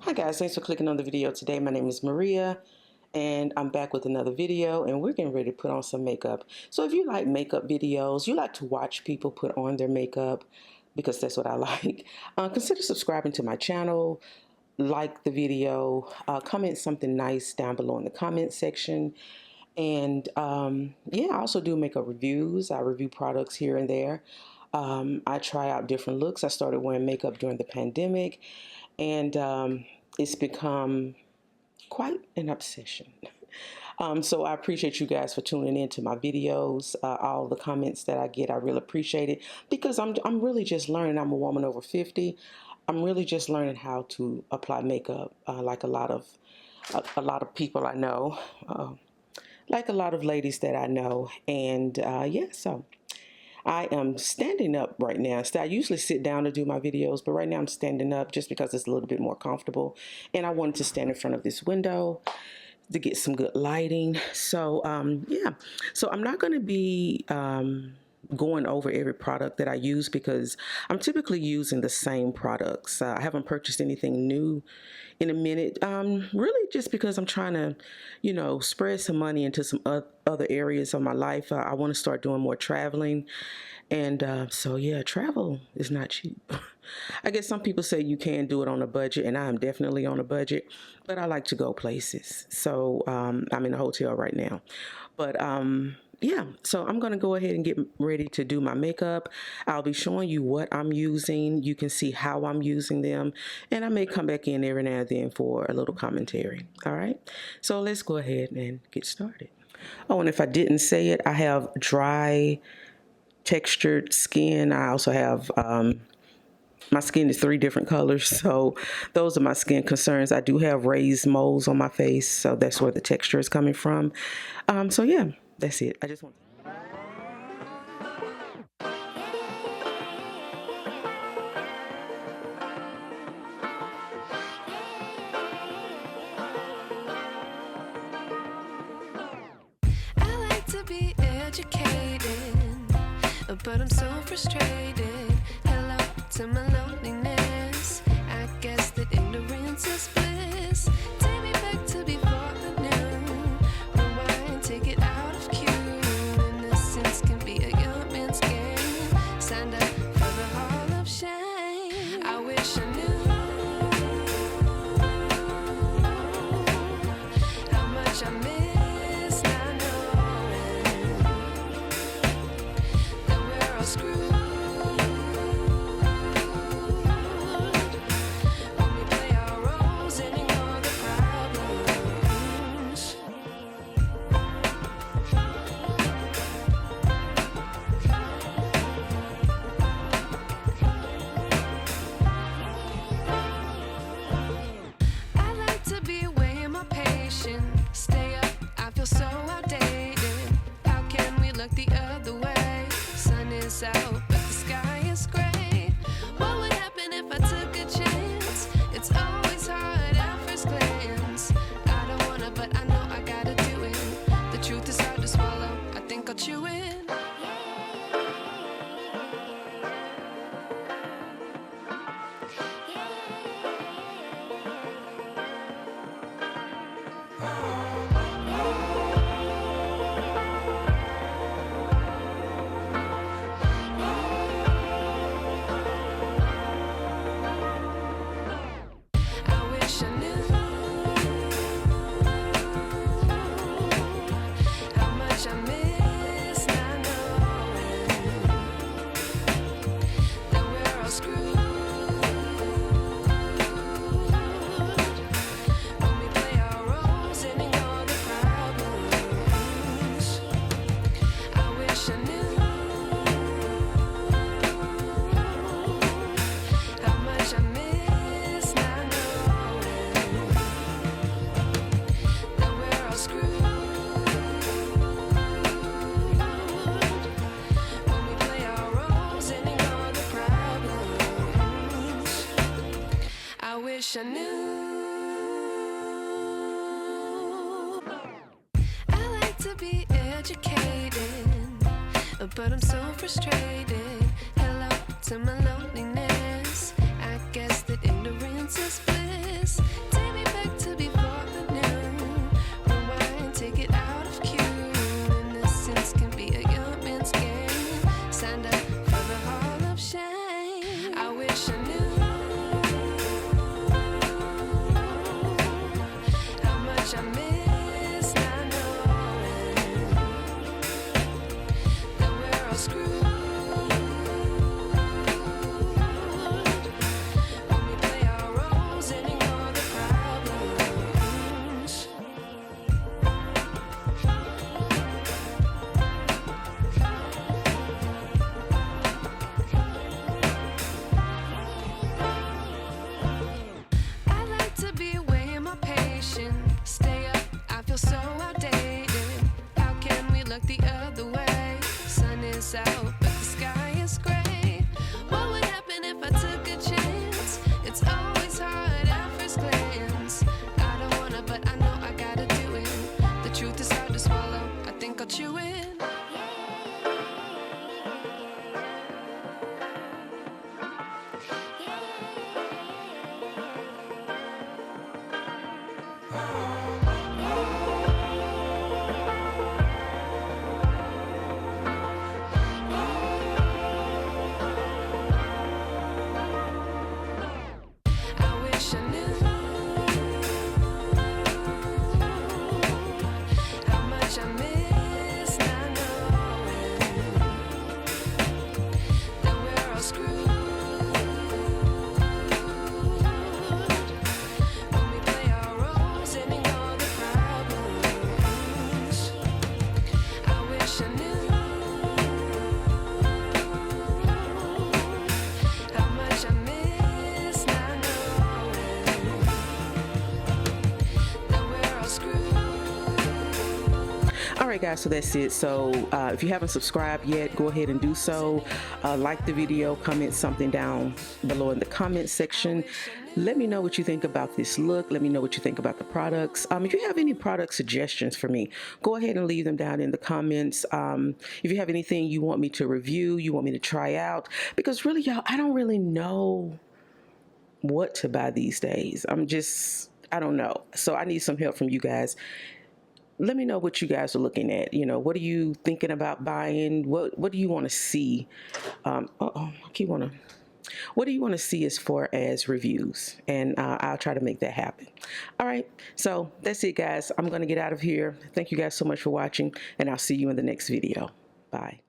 Hi guys, thanks for clicking on the video today. My name is Maria and I'm back with another video and we're getting ready to put on some makeup. So if you like makeup videos, you like to watch people put on their makeup because that's what I like, consider subscribing to my channel, like the video, comment something nice down below in the comment section. And yeah, I also do makeup reviews. I review products here and there. I try out different looks. I started wearing makeup during the pandemic and it's become quite an obsession. So I appreciate you guys for tuning in to my videos. All the comments that I get, I really appreciate it because I'm really just learning. I'm a woman over 50. I'm really just learning how to apply makeup, like a lot of people I know, like a lot of ladies that I know, and yeah. So I am standing up right now. So I usually sit down to do my videos, but right now I'm standing up just because it's a little bit more comfortable. And I wanted to stand in front of this window to get some good lighting. So yeah, so I'm not going to be going over every product that I use because I'm typically using the same products. I haven't purchased anything new in a minute, really just because I'm trying to, you know, spread some money into some other areas of my life. I want to start doing more traveling. And so, yeah, travel is not cheap. I guess some people say you can do it on a budget, and I'm definitely on a budget, but I like to go places. So I'm in a hotel right now. But yeah, so I'm going to go ahead and get ready to do my makeup. I'll be showing you what I'm using. You can see how I'm using them. And I may come back in every now and then for a little commentary. All right, so let's go ahead and get started. Oh, and if I didn't say it, I have dry textured skin. I also have my skin is 3 different colors, so those are my skin concerns. I do have raised moles on my face, so that's where the texture is coming from. So yeah, that's it. I just want I like to be educated, but I'm so frustrated. Hello to my loneliness. I guess that ignorance is bliss. Take me back to before I knew. Rewind, take it out of cue. Innocence can be a young man's game. Signed up for the hall of shame. I wish I knew how much I miss not knowing that we're all screwed. When we play our roles and ignore the problems. I like to be way more patient. Stay up, I feel so outdated. How can we look the other way? Sun is out, but the sky is gray. What would happen if I took a chance? It's always hard at first glance. I don't wanna, but I know I gotta do it. The truth is hard to swallow. I think I'll chew it. I wish I knew how much I miss not knowing that we're all screwed. When we play our roles and ignore the problems. I wish I knew how much I miss not knowing that we're all screwed. When we play our roles and ignore the problems. I wish I knew. I like to be educated, but I'm so frustrated. Hello to my loneliness. I guess that ignorance is bliss. right, guys, so that's it. So if you haven't subscribed yet, go ahead and do so. Like the video, comment something down below in the comment section. Let me know what you think about this look. Let me know what you think about the products. If you have any product suggestions for me, go ahead and leave them down in the comments. If you have anything you want me to review, you want me to try out, because really, y'all, I don't really know what to buy these days. I don't know. So I need some help from you guys. Let me know what you guys are looking at. You know, what are you thinking about buying? What do you want to see? What do you want to see as far as reviews? And I'll try to make that happen. All right, so that's it, guys. I'm going to get out of here. Thank you guys so much for watching, and I'll see you in the next video. Bye.